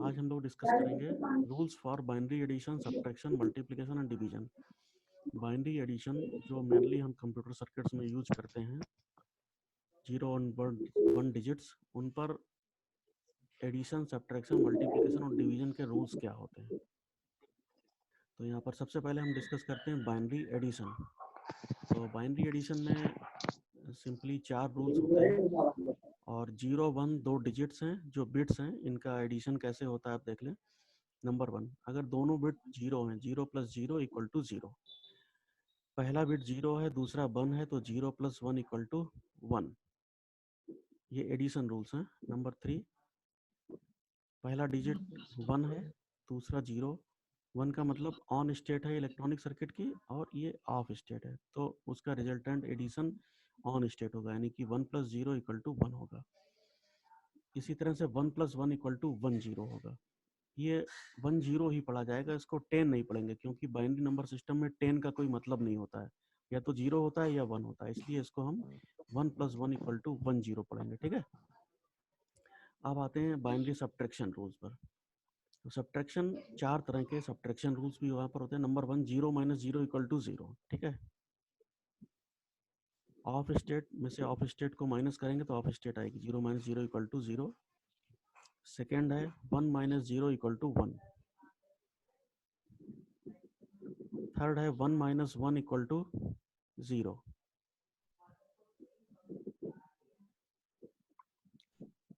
आज हम लोग डिस्कस करेंगे rules for binary addition, subtraction, multiplication and division. Binary addition जो मेनली हम कंप्यूटर सर्किट्स में यूज करते हैं, 0 और 1 डिजिट्स, उन पर एडिशन, सब्ट्रैक्शन, मल्टीप्लिकेशन और डिवीजन के रूल्स क्या होते हैं। तो यहाँ पर सबसे पहले हम डिस्कस करते हैं बाइनरी एडिशन। तो बाइनरी एडिशन में सिंपली 4 रूल्स होते हैं और 0, 1 2 डिजिट्स हैं जो बिट्स हैं, इनका एडिशन कैसे होता है आप देख लें। नंबर 1, अगर दोनों बिट 0 हैं, 0 + 0 = 0, पहला बिट 0 है, दूसरा 1 है, तो 0 + 1 = 1। ये एडिशन रूल्स हैं। नंबर 3, पहला डिजिट 1 है, दूसरा 0, 1 का मतलब ऑन स्टेट है इलेक्ट्रॉनिक सर्किट की और ये ऑफ स्टेट है, तो उसका रिजल्टेंट एडिशन ऑन स्टेट होगा, यानी कि 1 + 0 = 1 होगा। इसी तरह से 1 + 1 = 1 0 होगा। ये 1 0 ही पढ़ा जाएगा, इसको 10 नहीं पढ़ेंगे, क्योंकि बाइनरी नंबर सिस्टम में 10 का कोई मतलब नहीं होता है, या तो 0 होता है या 1 होता है, इसलिए इसको हम 1 + 1 = 1 0 पढ़ेंगे। ठीक है। अब आते हैं बाइनरी सब्ट्रैक्शन रूल्स पर। तो सब्ट्रैक्शन 4 तरह के सब्ट्रैक्शन रूल्स भी वहाँ पर होते हैं। नंबर 1, 0 - 0 = 0। ठीक है। ऑफ स्टेट में से ऑफ स्टेट को माइनस करेंगे तो ऑफ स्टेट आएगी, 0 - 0 = 0। सेकेंड है 1 - 0 = 1। थर्ड है 1 - 1 = 0।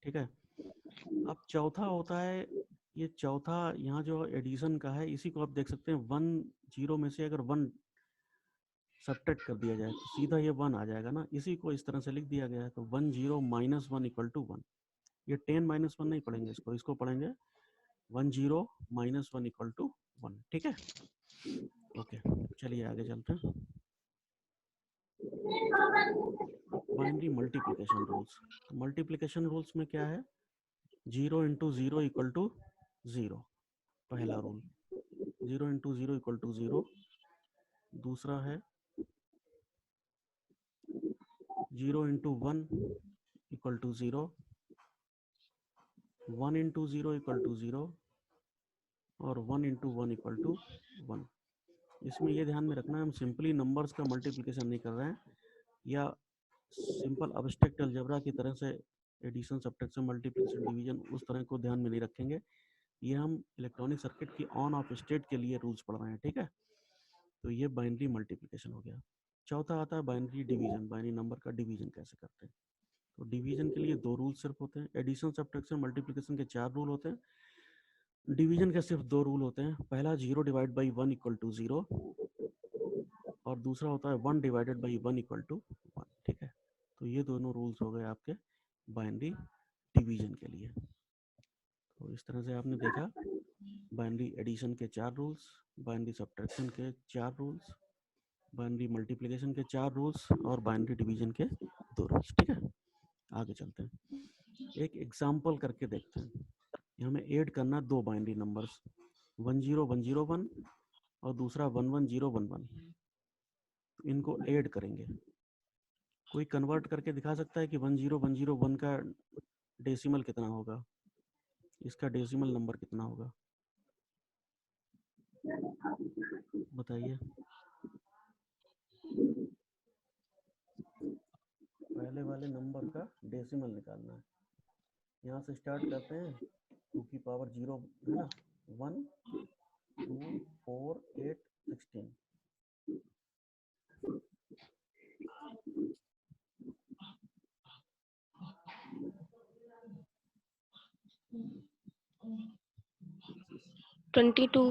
ठीक है। अब चौथा होता है, ये चौथा यहाँ जो एडिशन का है, इसी को आप देख सकते हैं 1 0 में से अगर 1 सब्ट्रैक्ट कर दिया जाए तो सीधा ये 1 आ जाएगा ना, इसी को इस तरह से लिख दिया गया है। तो 1 0 - 1 = 1। ये 10 - 1 नहीं पढ़ेंगे, इसको पढ़ेंगे 1 0 - 1 = 1। ठीक है। ओके, चलिए आगे चलते हैं। Binary multiplication rules. Multiplication rules में क्या है, 0 × 0 = 0, पहला रूल। 0 × 0 = 0। दूसरा है 0 × 1 = 0, 1 × 0 = 0 और 1 × 1 = 1। इसमें ये ध्यान में रखना है, हम सिंपली नंबर्स का मल्टीप्लिकेशन नहीं कर रहे हैं, या सिंपल अब्स्ट्रैक्ट अलजेब्रा की तरह से एडिशन, सब्ट्रैक्शन, मल्टीप्लिकेशन, डिवीजन उस तरह को ध्यान में नहीं रखेंगे। ये हम इलेक्ट्रॉनिक सर्किट की ऑन ऑफ स्टेट के लिए रूल्स पढ़ रहे हैं। ठीक है। तो ये बाइनरी मल्टीप्लिकेशन हो गया। चौथा आता है बाइनरी डिवीजन। बाइनरी नंबर का डिवीजन कैसे करते हैं। तो डिवीजन के लिए 2 रूल सिर्फ होते हैं। एडिशन, सब्ट्रैक्शन, मल्टीप्लिकेशन के 4 रूल होते हैं। डिवीजन के सिर्फ 2 रूल होते हैं। पहला 0 / 1 = 0 और दूसरा होता है 1 / 1 = 1। ठीक है। तो ये दोनों रूल्स हो गए आपके बाइनरी डिवीजन के लिए। तो इस तरह से आपने देखा बाइनरी एडिशन के 4 रूल्स, बाइनरी सब्ट्रैक्शन के 4 रूल्स, बाइनरी मल्टीप्लिकेशन के 4 रूल्स और बाइनरी डिवीजन के 2 रूल्स। ठीक है। आगे चलते हैं, एक एग्जाम्पल करके देखते हैं। हमें ऐड करना 2 बाइनरी नंबर्स, 1 0 1 0 1 और दूसरा 1 1 0 1 1। इनको ऐड करेंगे। कोई कन्वर्ट करके दिखा सकता है कि 1 0 1 0 1 का डेसिमल कितना होगा, इसका डेसिमल नंबर कितना होगा, बताइए। पहले वाले नंबर का डेसिमल निकालना है। यहाँ से स्टार्ट करते हैं, 2 की पावर 0 है ना, 1 2 4 8 16। ट्वेंटी टू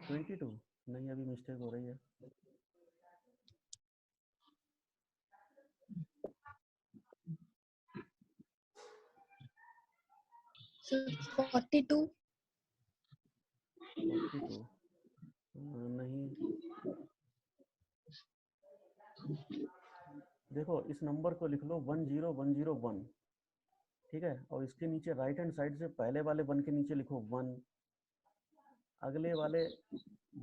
22 नहीं, अभी मिस्टेक हो रही है। फोर्टी टू 42 नहीं, देखो इस नंबर को लिख लो 1 0 1 0 1। ठीक है। और इसके नीचे राइट हैंड साइड से पहले वाले 1 के नीचे लिखो 1, अगले वाले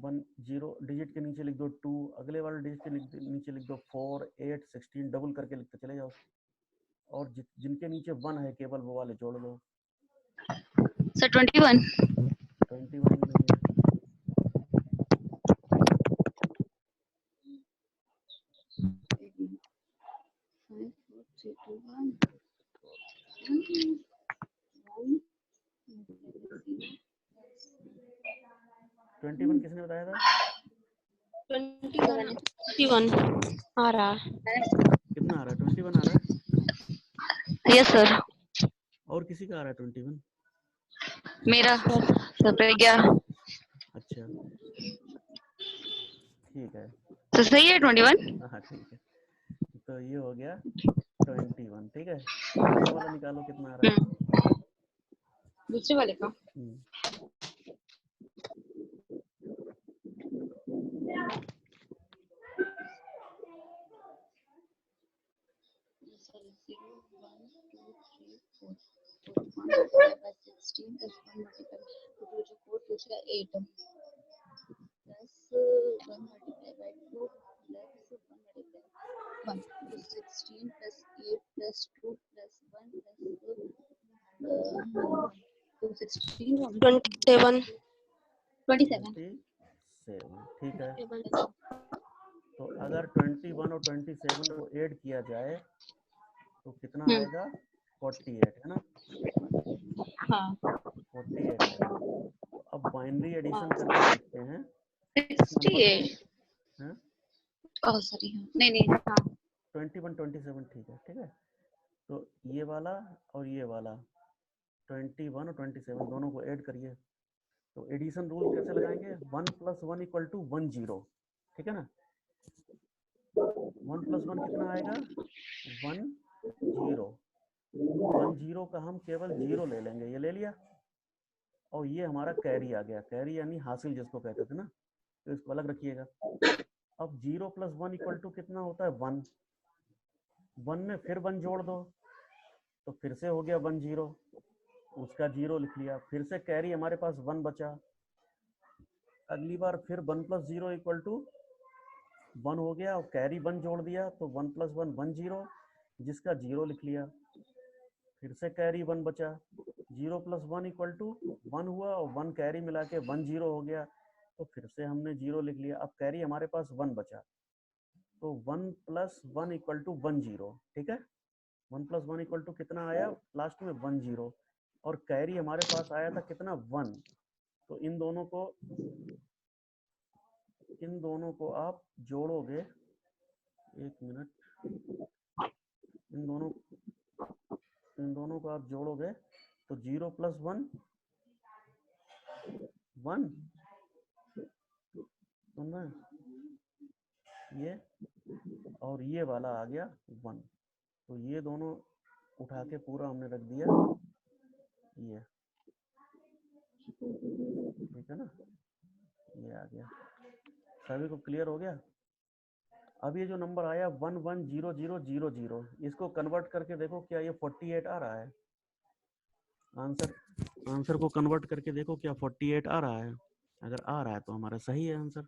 1 0 डिजिट के नीचे लिख दो 2, अगले वाले डिजिट के नीचे लिख दो 4 8 16, डबल करके लिखते चले जाओ। और जिनके नीचे 1 है केवल वो वाले जोड़ लो। सर 21। 21 भी नहीं है। ट्वेंटी वन किसने बताया था? 21 आ रहा है। कितना आ रहा है? 21 आ रहा है। Yes sir. और किसी का आ रहा है 21? मेरा सर प्रज्ञा। अच्छा ठीक है। तो सही है 21। हाँ ठीक है, तो ये हो गया 21। ठीक है, दूसरा वाला निकालो कितना आ रहा है। दूसरे वाले का सेवन 27। ठीक है, तो अगर 21 और 27 को ऐड किया जाए तो कितना आएगा? 48 है ना। हाँ 48 आएगा। तो अब बाइनरी एडिशन करके देखते हैं इस नंबर 68। को। हैं? ओह सॉरी नहीं नहीं हाँ 21 27 ठीक है। ठीक है, तो ये वाला और ये वाला 21 और 27 दोनों को ऐड करिए। तो एडिशन रूल कैसे लगाएंगे? 1 + 1 = 1 0। ठीक है ना। 1 + 1 कितना आएगा? 1 0। 1 0 का हम केवल 0 ले लेंगे, ये ले लिया। और ये हमारा कैरी आ गया, कैरी यानी हासिल जिसको कहते थे ना, तो इसको अलग रखिएगा। अब 0 + 1 = कितना होता है? 1। 1 में फिर 1 जोड़ दो तो फिर से हो गया 1 0, उसका 0 लिख लिया। फिर से कैरी हमारे पास 1 बचा। अगली बार फिर 1 + 0 = 1 हो गया और कैरी 1 जोड़ दिया तो 1 + 1 1 0, जिसका 0 लिख लिया। फिर से कैरी 1 बचा। 0 + 1 = 1 हुआ और 1 कैरी मिला के 1 0 हो गया, तो फिर से हमने 0 लिख लिया। अब कैरी हमारे पास 1 बचा, तो 1 + 1 = 1 0। ठीक है, 1 + 1 = कितना आया लास्ट में? 1 0। और कैरी हमारे पास आया था कितना? 1। तो इन दोनों को आप जोड़ोगे, एक मिनट, इन दोनों को आप जोड़ोगे तो 0 + 1 1, सुन रहे हैं? ये और ये वाला आ गया 1। तो ये दोनों उठा के पूरा हमने रख दिया ये। ठीक है ना, ये आ गया। सभी को क्लियर हो गया? अब ये जो नंबर आया 1 1 0 0 0 0, इसको कन्वर्ट करके देखो क्या ये 48 आ रहा है? आंसर को कन्वर्ट करके देखो क्या 48 आ रहा है? अगर आ रहा है तो हमारा सही है answer.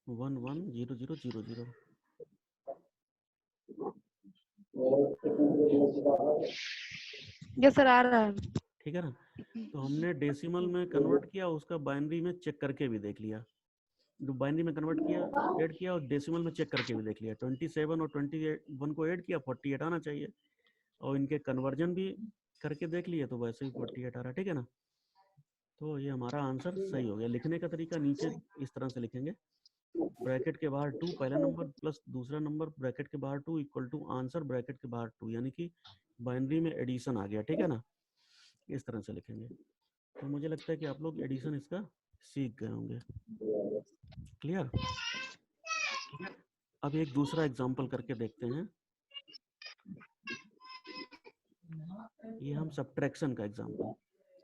One one zero zero zero zero. Yes sir आ रहा है। ठीक है ना, तो हमने डेसिमल में कन्वर्ट किया, उसका बाइनरी में चेक करके भी देख लिया। जो बाइनरी में कन्वर्ट किया, ऐड किया, और डेसिमल में चेक करके भी देख लिया। 27 और 21 को ऐड किया, 48 आना चाहिए। और इनके कन्वर्जन भी करके देख लिए तो वैसे ही 48 आ रहा है। ठीक है ना, तो ये हमारा आंसर सही हो गया। लिखने का तरीका नीचे इस तरह से लिखेंगे, ब्रैकेट के बाहर 2 पहला नंबर प्लस दूसरा नंबर ब्रैकेट के बाहर 2 = आंसर ब्रैकेट के बाहर 2, यानी कि बाइनरी में एडिशन आ गया। ठीक है ना, इस तरह से लिखेंगे। तो मुझे लगता है कि आप लोग एडिशन इसका सीख गए होंगे। क्लियर? अब एक दूसरा एग्जांपल करके देखते हैं। ये हम सब्ट्रैक्शन का एग्जांपल।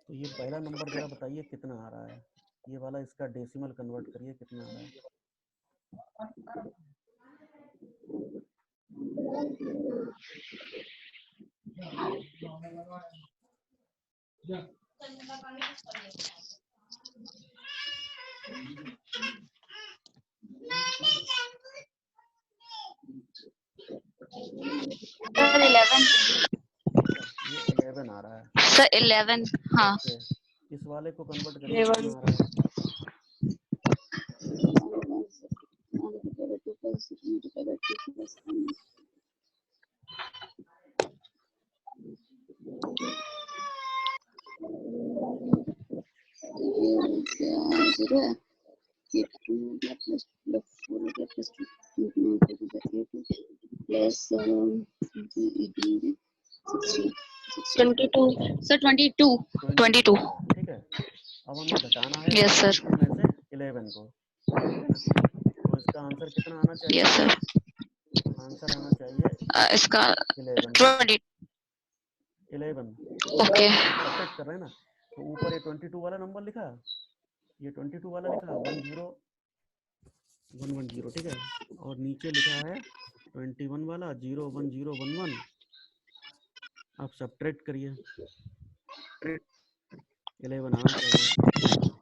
तो ये पहला नंबर जरा बताइए कितना आ रहा है? ये वाला इसका डेसिमल कन्वर्ट करिए, कितना आ रहा है? ये 11 आ रहा है सर 11 हाँ ओके इस वाले को कन्वर्ट करिए कितना आ रहा है सर 22 ठीक है अब हमें घटाना है यस सर 22 में से 11 को ठीक है ना तो इसका आंसर कितना आना चाहिए यस सर आंसर आना चाहिए इसका 11 20 11 ओके सब्ट्रैक्ट कर रहे हैं ना तो ऊपर ये 22 वाला नंबर लिखा ये 22 वाला लिखा 10110 ठीक है और नीचे लिखा है 21 वाला 01011 आप सब्ट्रैक्ट करिए 11 आना चाहिए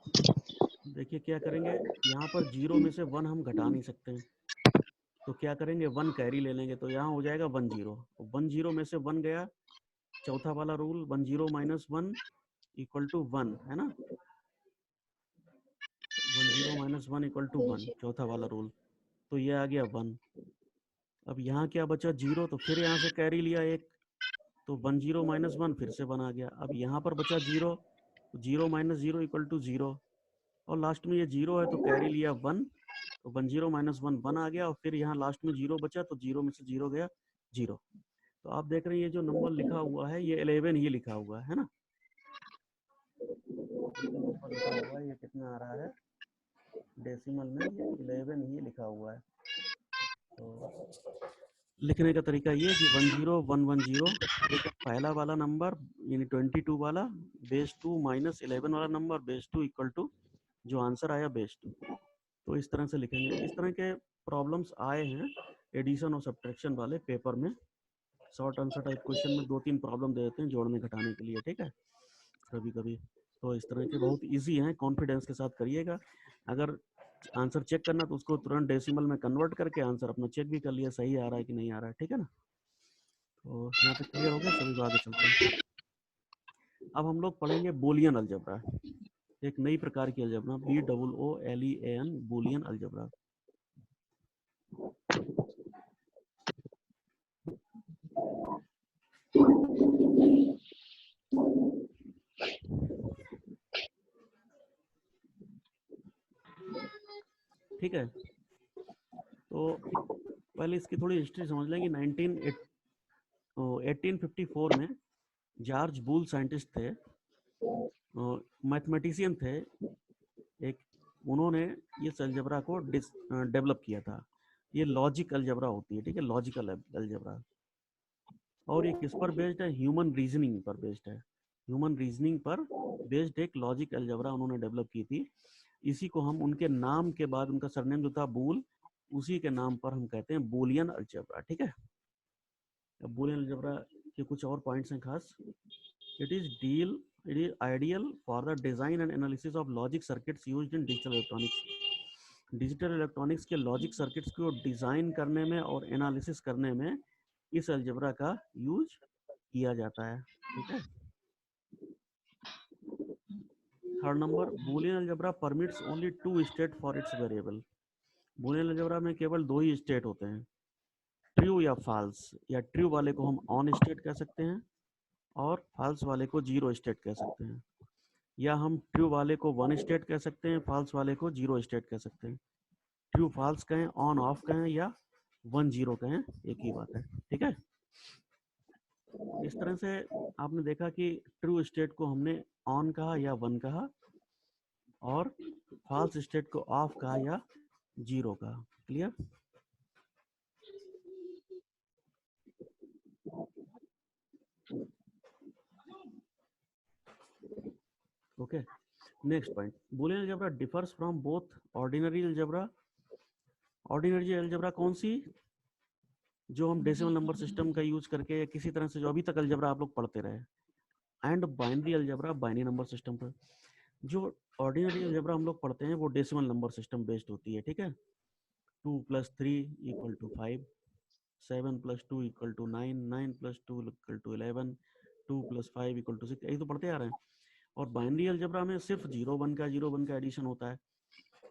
देखिए क्या करेंगे यहाँ पर 0 में से 1 हम घटा नहीं सकते हैं तो क्या करेंगे 1 कैरी ले लेंगे तो यहाँ हो जाएगा 10 में से 1 गया चौथा वाला रूल 10 माइनस 1 इक्वल टू 1 है ना 10 माइनस 1 इक्वल टू 1 चौथा वाला रूल तो ये आ गया 1 अब यहाँ क्या बचा 0 तो फिर यहाँ से कैरी लिया एक तो 10 माइनस 1 फिर से 1 आ गया अब यहाँ पर बचा 0 तो 0 माइनस 0 इक्वल टू 0 और लास्ट में ये 0 है तो कैरी लिया 1 तो 10 माइनस 1 1 आ गया और फिर यहाँ लास्ट में 0 बचा तो 0 में से 0 गया 0 तो आप देख रहे हैं ये जो नंबर लिखा हुआ है ये 11 ही लिखा हुआ है ना ये जो नंबर लिखा हुआ है ये कितना आ रहा है डेसिमल में ये 11 ही लिखा हुआ है तो लिखने का तरीका ये कि 10110 पहला वाला नंबर यानी 22 वाला बेस 2 माइनस 11 वाला नंबर बेस 2 इक्वल टू जो आंसर आया बेस 2 तो इस तरह से लिखेंगे इस तरह के प्रॉब्लम्स आए हैं एडिशन और सब्ट्रैक्शन वाले पेपर में शॉर्ट आंसर टाइप क्वेश्चन में 2-3 प्रॉब्लम दे देते हैं जोड़ने घटाने के लिए ठीक है कभी कभी तो इस तरह के बहुत इजी हैं कॉन्फिडेंस के साथ करिएगा अगर आंसर चेक करना तो उसको तुरंत डेसिमल में कन्वर्ट करके आंसर अपना चेक भी कर लिया सही आ रहा है कि नहीं आ रहा है ठीक है ना तो यहाँ तक क्लियर हो गया सभी को आगे चलते हैं अब हम लोग पढ़ेंगे बूलियन अलजेब्रा एक नई प्रकार की अलजेब्रा BOOLEAN बूलियन अलजेब्रा ठीक है तो पहले इसकी थोड़ी हिस्ट्री समझ लें कि 1854 में जॉर्ज बूल साइंटिस्ट थे मैथमेटिशियन थे एक उन्होंने इस अलजेब्रा को डेवलप किया था ये लॉजिक अलजेब्रा होती है ठीक है लॉजिकल अलजेब्रा और ये किस पर बेस्ड है ह्यूमन रीजनिंग पर बेस्ड है ह्यूमन रीजनिंग पर बेस्ड एक लॉजिक अलजेब्रा उन्होंने डेवलप की थी इसी को हम उनके नाम के बाद उनका सरनेम जो था बूल उसी के नाम पर हम कहते हैं बूलियन अलजेब्रा ठीक है बूलियन अलजेब्रा के कुछ और पॉइंट्स हैं खास it is ideal for the design and analysis of logic circuits used in digital electronics digital electronics के लॉजिक सर्किट्स को डिजाइन करने में और एनालिसिस करने में इस अलजेब्रा का यूज किया जाता है ठीक है third number Boolean algebra permits only 2 state for its variable Boolean algebra में केवल 2 ही स्टेट होते हैं ट्रू या फॉल्स या ट्रू वाले को हम ऑन स्टेट कह सकते हैं और फॉल्स वाले को 0 स्टेट कह सकते हैं या हम ट्रू वाले को 1 स्टेट कह सकते हैं फॉल्स वाले को 0 स्टेट कह सकते हैं ट्रू फॉल्स कहें ऑन ऑफ कहें या 1 0 कहें एक ही बात है ठीक है इस तरह से आपने देखा कि ट्रू स्टेट को हमने ऑन कहा या 1 कहा और फॉल्स स्टेट को ऑफ कहा या 0 कहा clear okay next point Boolean algebra differs from both ordinary algebra ordinary algebra कौन सी जो हम डेसिमल नंबर सिस्टम का यूज करके या किसी तरह से जो अभी तक अलजेब्रा आप लोग पढ़ते रहे and binary algebra binary number system पर जो ऑर्डिनरी अलजेब्रा हम लोग पढ़ते हैं वो डेसिमल नंबर सिस्टम बेस्ड होती है ठीक है 2 + 3 = 5 7 + 2 = 9, 9 + 2 = 11, 2 + 5 = 6, यही तो पढ़ते आ रहे हैं। और बाइनरी अलजेब्रा में सिर्फ 0 1 का एडिशन होता है,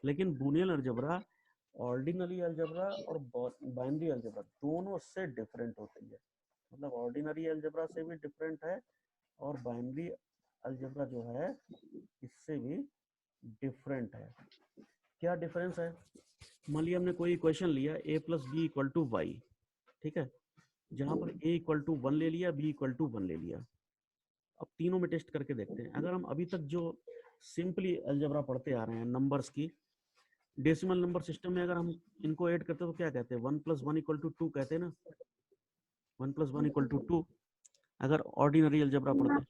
लेकिन बूलियन अलजेब्रा, ऑर्डिनरी अलजेब्रा और बाइनरी अलजेब्रा दोनों से डिफरेंट होती है। मतलब ऑर्डिनरी अलजेब्रा से भी डिफरेंट है और बाइनरी अलजेब्रा जो है इससे भी डिफरेंट है। क्या डिफरेंस है? मान लिया हमने कोई इक्वेशन लिया a + b = y, ठीक है, जहां पर a = 1 ले लिया, b = 1 ले लिया। अब तीनों में टेस्ट करके देखते हैं। अगर हम अभी तक जो सिंपली अलजेब्रा पढ़ते आ रहे हैं नंबर्स की, डेसिमल नंबर सिस्टम में अगर हम इनको ऐड करते हैं तो क्या कहते हैं? 1 + 1 = 2 कहते हैं ना, 1 + 1 = 2 अगर ऑर्डिनरी अलजेब्रा पढ़ते हैं।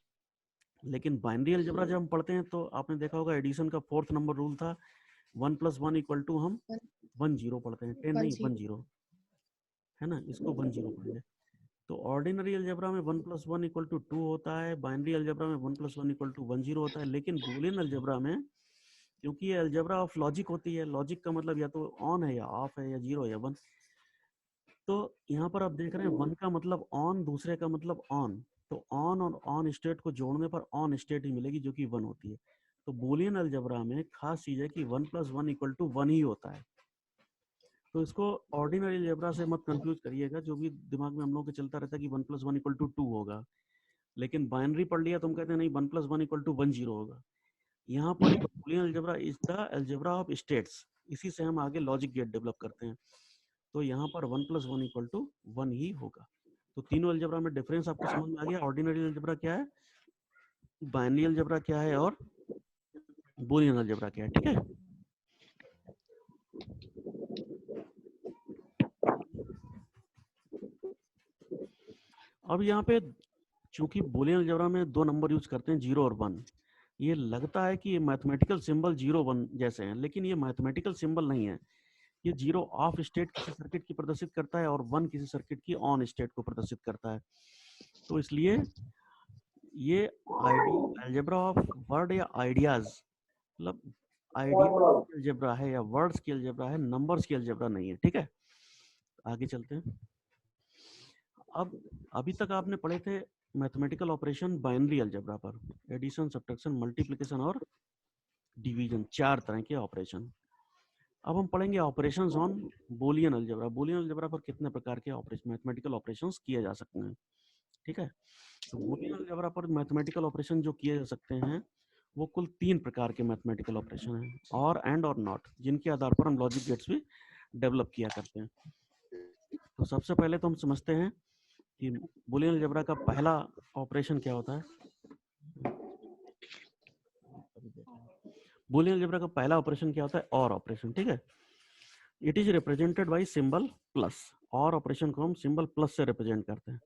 लेकिन बाइनरी अलजेब्रा जब हम पढ़ते हैं तो आपने देखा होगा एडिशन का 4th नंबर रूल था, 1 + 1 = हम 1 0 पढ़ते हैं, 10 नहीं 1 0, है ना, इसको 1 0 पढ़ेंगे। तो ऑर्डिनरी अलजेब्रा में 1 + 1 = 2 होता है, बाइनरी अलजेब्रा में 1 + 1 = 1 0 होता है। लेकिन बूलियन अलजेब्रा में, क्योंकि ये अलजेब्रा ऑफ लॉजिक होती है, लॉजिक का मतलब या तो ऑन है या ऑफ है या 0 या 1, तो यहाँ पर आप देख रहे हैं 1 का मतलब ऑन, दूसरे का मतलब ऑन, तो ऑन और ऑन स्टेट को जोड़ने पर ऑन स्टेट ही मिलेगी जो कि 1 होती है। तो बूलियन अलजेब्रा में खास चीज है कि 1 + 1 = 1 ही होता है। तो इसको ऑर्डिनरी अलजेब्रा से मत कंफ्यूज करिएगा, जो भी दिमाग में हम लोग के चलता रहता है कि 1 + 1 = 2 होगा। लेकिन बाइनरी पढ़ लिया तो हम कहते हैं नहीं, 1 + 1 = 1 0 होगा। यहाँ पर Boolean algebra is the algebra of states, इसी से हम आगे लॉजिक गेट डेवलप करते हैं। तो यहाँ पर 1 + 1 = 1 ही होगा। तो तीनों अलजेब्रा में डिफरेंस आपको समझ में आ गया। ऑर्डिनरी अलजेब्रा क्या है, बाइनरी अलजेब्रा क्या है और बूलियन अलजेब्रा क्या है, ठीक है। अब यहाँ पे चूंकि बूलियन अलजेब्रा में 2 नंबर यूज करते हैं, 0 और 1, ये लगता है कि ये मैथमेटिकल सिंबल 0 1 जैसे हैं, लेकिन ये मैथमेटिकल सिंबल नहीं है। ये 0 ऑफ स्टेट किसी सर्किट की प्रदर्शित करता है और 1 किसी सर्किट की ऑन स्टेट को प्रदर्शित करता है। तो इसलिए ये अलजेब्रा ऑफ वर्ड या आइडियाज, मतलब आइडिया अलजेब्रा है या वर्ड्स की अलजेब्रा है, नंबर्स की अलजेब्रा नहीं है, ठीक है। आगे चलते हैं। अब अभी तक आपने पढ़े थे मैथमेटिकल ऑपरेशन बाइनरी अलजेब्रा पर, एडिशन, सब्ट्रैक्शन, मल्टीप्लिकेशन और डिवीजन, 4 तरह के ऑपरेशन। अब हम पढ़ेंगे operations on Boolean algebra. Boolean algebra पर कितने प्रकार के ऑपरेशन, मैथमेटिकल ऑपरेशंस किए जा सकते हैं, ठीक है। तो बूलियन अलजेब्रा पर मैथमेटिकल ऑपरेशन जो किए जा सकते हैं वो कुल 3 प्रकार के मैथमेटिकल ऑपरेशन हैं, और एंड और नॉट, जिनके आधार पर हम लॉजिक गेट्स भी डेवलप किया करते हैं। तो सबसे पहले तो हम समझते हैं कि बूलियन अलजेब्रा का पहला ऑपरेशन क्या होता है। बूलियन अलजेब्रा का पहला ऑपरेशन क्या होता है? और ऑपरेशन, ठीक है। It is represented by symbol plus. और ऑपरेशन को हम सिंबल प्लस से रिप्रेजेंट करते हैं।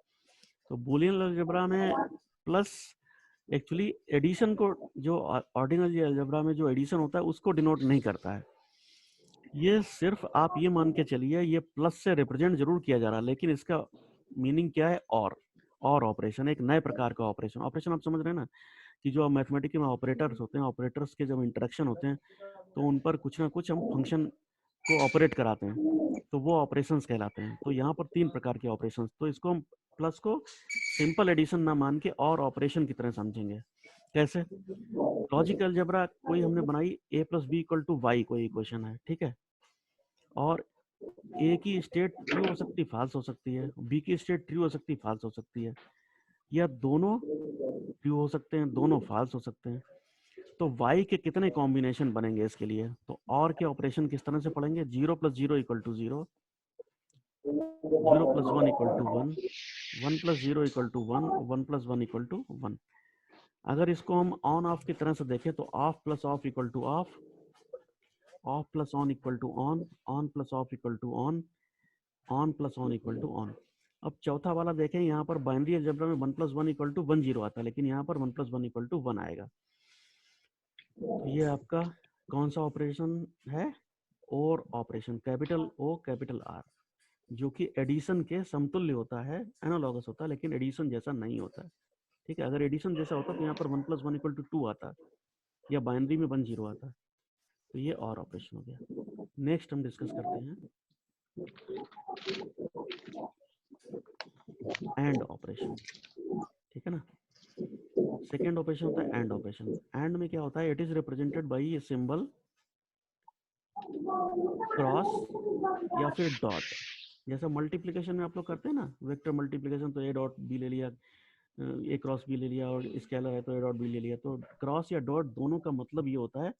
तो बूलियन अलजेब्रा में प्लस एक्चुअली एडिशन को, जो ऑर्डिनरी अलजेब्रा में जो एडिशन होता है उसको डिनोट नहीं करता है। ये सिर्फ आप ये मान के चलिए ये प्लस से रिप्रेजेंट जरूर किया जा रहा है, लेकिन इसका मीनिंग क्या है? और ऑपरेशन, एक नए प्रकार का ऑपरेशन। ऑपरेशन आप समझ रहे हैं ना, कि जो मैथमेटिक्स में ऑपरेटर्स होते हैं, ऑपरेटर्स के जब इंटरेक्शन होते हैं तो उन पर कुछ ना कुछ हम फंक्शन को ऑपरेट कराते हैं, तो वो ऑपरेशंस कहलाते हैं। तो यहाँ पर 3 प्रकार के ऑपरेशंस, तो इसको हम प्लस को सिंपल एडिशन ना मान के और ऑपरेशन की तरह समझेंगे। कैसे? लॉजिक अलजेब्रा कोई हमने बनाई, a + b = y कोई इक्वेशन है, ठीक है, और a की स्टेट ट्रू हो सकती, फाल्स हो सकती है, b की स्टेट ट्रू हो सकती, फाल्स हो सकती है, या दोनों ट्रू हो सकते हैं, दोनों फाल्स हो सकते हैं। तो y के कितने कॉम्बिनेशन बनेंगे इसके लिए? तो और के ऑपरेशन किस तरह से पढ़ेंगे? 0 + 0 = 0, 0 + 1 = 1, 1 + 0 = 1, 1 + 1 = 1। अगर इसको हम ऑन ऑफ की तरह से देखें तो of + of = of, of + on = on, on + of = on, on + on = on. अब चौथा वाला देखें, यहाँ पर बाइनरी अलजेब्रा में 1 + 1 = 1 0 आता है, लेकिन यहाँ पर 1 + 1 = 1 आएगा। तो ये आपका कौन सा ऑपरेशन है? और operation, capital O capital R, जो कि एडिशन के समतुल्य होता है, एनालॉगस होता है, लेकिन एडिशन जैसा नहीं होता है, ठीक है। अगर एडिशन जैसा होता तो यहाँ पर 1 + 1 = 2 आता, या बाइनरी में 1 0 आता। तो ये और ऑपरेशन हो गया। नेक्स्ट हम डिस्कस करते हैं एंड ऑपरेशन, ठीक है ना। सेकेंड ऑपरेशन होता है एंड ऑपरेशन। एंड में क्या होता है, it is represented by a symbol cross या फिर डॉट। जैसा मल्टीप्लिकेशन में आप लोग करते हैं ना, वेक्टर मल्टीप्लिकेशन, तो ए डॉट बी ले लिया, ए क्रॉस बी ले लिया, और स्केलर है तो ए डॉट बी ले लिया। तो क्रॉस या डॉट दोनों का मतलब ये होता है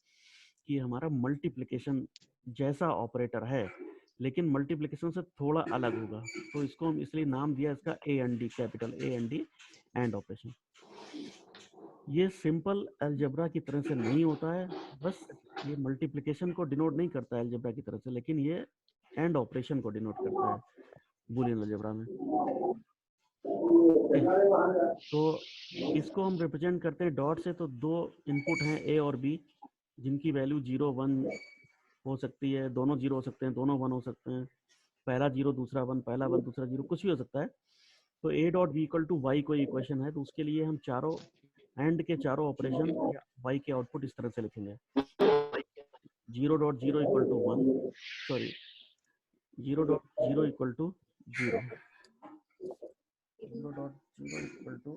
कि हमारा मल्टीप्लिकेशन जैसा ऑपरेटर है, लेकिन मल्टीप्लिकेशन से थोड़ा अलग होगा। तो इसको हम इसलिए नाम दिया इसका A N D, capital A N D, and operation. ये सिंपल अलजेब्रा की तरह से नहीं होता है, बस ये मल्टीप्लिकेशन को डिनोट नहीं करता है अलजेब्रा की तरह से, लेकिन ये एंड ऑपरेशन को डिनोट करता है बूलियन अलजेब्रा में। तो इसको हम रिप्रेजेंट करते हैं डॉट से। तो दो इनपुट हैं ए और बी, जिनकी वैल्यू 0 1 हो सकती है, दोनों 0 हो सकते हैं, दोनों 1 हो सकते हैं, पहला 0 दूसरा 1, पहला 1 दूसरा 0, कुछ भी हो सकता है। तो A dot B equal to Y कोई इक्वेशन है, तो उसके लिए हम चारों एंड के चारों ऑपरेशन या वाई के आउटपुट इस तरह से लिखेंगे। 0.0 equal to 1, sorry 0.0 equal to 0, 0.0 equal to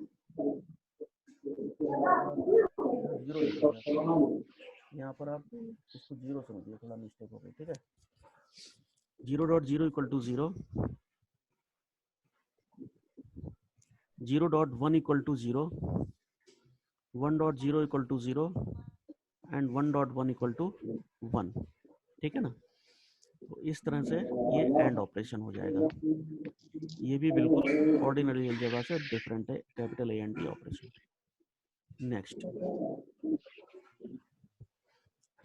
0 लिख सकते हैं। यहाँ पर आप इसको 0 समझिए, थोड़ा मिस्टेक हो गई, ठीक है। 0.0 equal to 0, 0.1 equal to 0, 1.0 equal to 0 and 1.1 equal to 1, ठीक है ना। तो इस तरह से ये एंड ऑपरेशन हो जाएगा। ये भी बिल्कुल ऑर्डिनरी अलजेब्रा से डिफरेंट है, capital A and D operation. Next,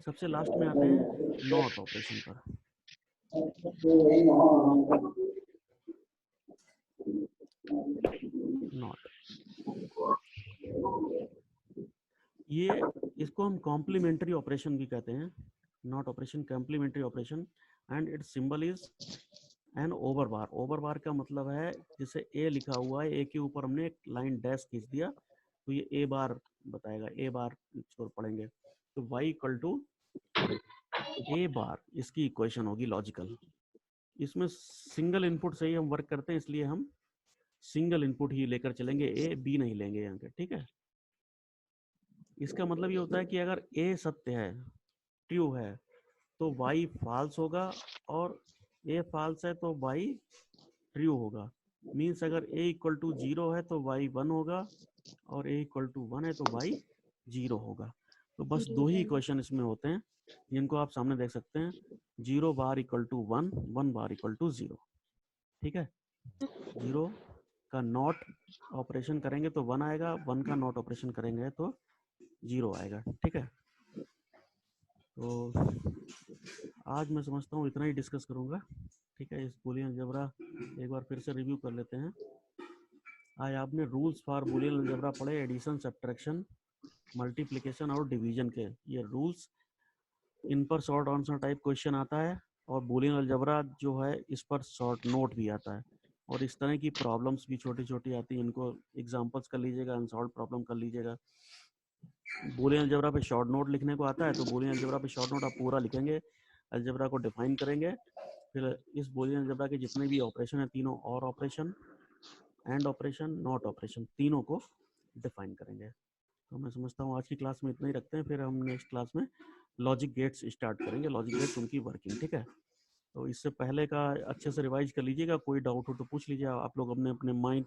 सबसे लास्ट में आते हैं नॉट ऑपरेशन पर। नॉट, ये इसको हम कॉम्प्लीमेंट्री ऑपरेशन भी कहते हैं। Not operation complementary operation, and its symbol is an over bar. Over bar का मतलब है, जैसे ए लिखा हुआ है, ए के ऊपर हमने एक लाइन डैश खींच दिया, तो ये ए बार बताएगा, ए बार इसको पढ़ेंगे। तो वाई इक्वल टू ए बार, इसकी इक्वेशन होगी लॉजिकल। इसमें सिंगल इनपुट से ही हम वर्क करते हैं, इसलिए हम सिंगल इनपुट ही लेकर चलेंगे, ए बी नहीं लेंगे यहाँ के, ठीक है। इसका मतलब ये होता है कि अगर ए सत्य है, ट्रू है, तो वाई फॉल्स होगा, और ए फॉल्स है तो वाई ट्रू होगा। मीन्स अगर ए इक्वल टू 0 है तो वाई 1 होगा, और ए इक्वल टू 1 है तो वाई 0 होगा। तो बस दो ही इक्वेशन इसमें होते हैं, जिनको आप सामने देख सकते हैं, 0 bar equal to 1, 1 bar equal to 0, ठीक है। 0 का नॉट ऑपरेशन करेंगे तो 1 आएगा, 1 का नॉट ऑपरेशन करेंगे तो 0 आएगा, ठीक है। तो आज मैं समझता हूँ इतना ही डिस्कस करूँगा, ठीक है। इस बूलियन अलजेब्रा एक बार फिर से रिव्यू कर लेते हैं। आज आपने रूल्स फॉर बूलियन अलजेब्रा पढ़े, एडिशन, सब्ट्रैक्शन, मल्टीप्लिकेशन और डिवीजन के। ये रूल्स, इन पर शॉर्ट आंसर टाइप क्वेश्चन आता है, और बूलियन अलजेब्रा जो है इस पर शॉर्ट नोट भी आता है, और इस तरह की प्रॉब्लम्स भी छोटी छोटी आती हैं, इनको एग्जांपल्स कर लीजिएगा, अनसॉल्व प्रॉब्लम कर लीजिएगा। बूलियन अलजेब्रा पे शॉर्ट नोट लिखने को आता है, तो बूलियन अलजेब्रा पे शॉर्ट नोट आप पूरा लिखेंगे, अलजेब्रा को डिफाइन करेंगे, फिर इस बूलियन अलजेब्रा के जितने भी ऑपरेशन है, तीनों और operation, and operation, not operation, तीनों को डिफाइन करेंगे। तो मैं समझता हूँ आज की क्लास में इतना ही रखते हैं, फिर हम नेक्स्ट क्लास में लॉजिक गेट्स स्टार्ट करेंगे, लॉजिक गेट्स उनकी वर्किंग, ठीक है। तो इससे पहले का अच्छे से रिवाइज कर लीजिएगा, कोई डाउट हो तो पूछ लीजिए आप लोग, अपने अपने माइंड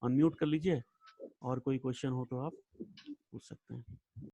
अनम्यूट कर लीजिए, और कोई क्वेश्चन हो तो आप पूछ सकते हैं।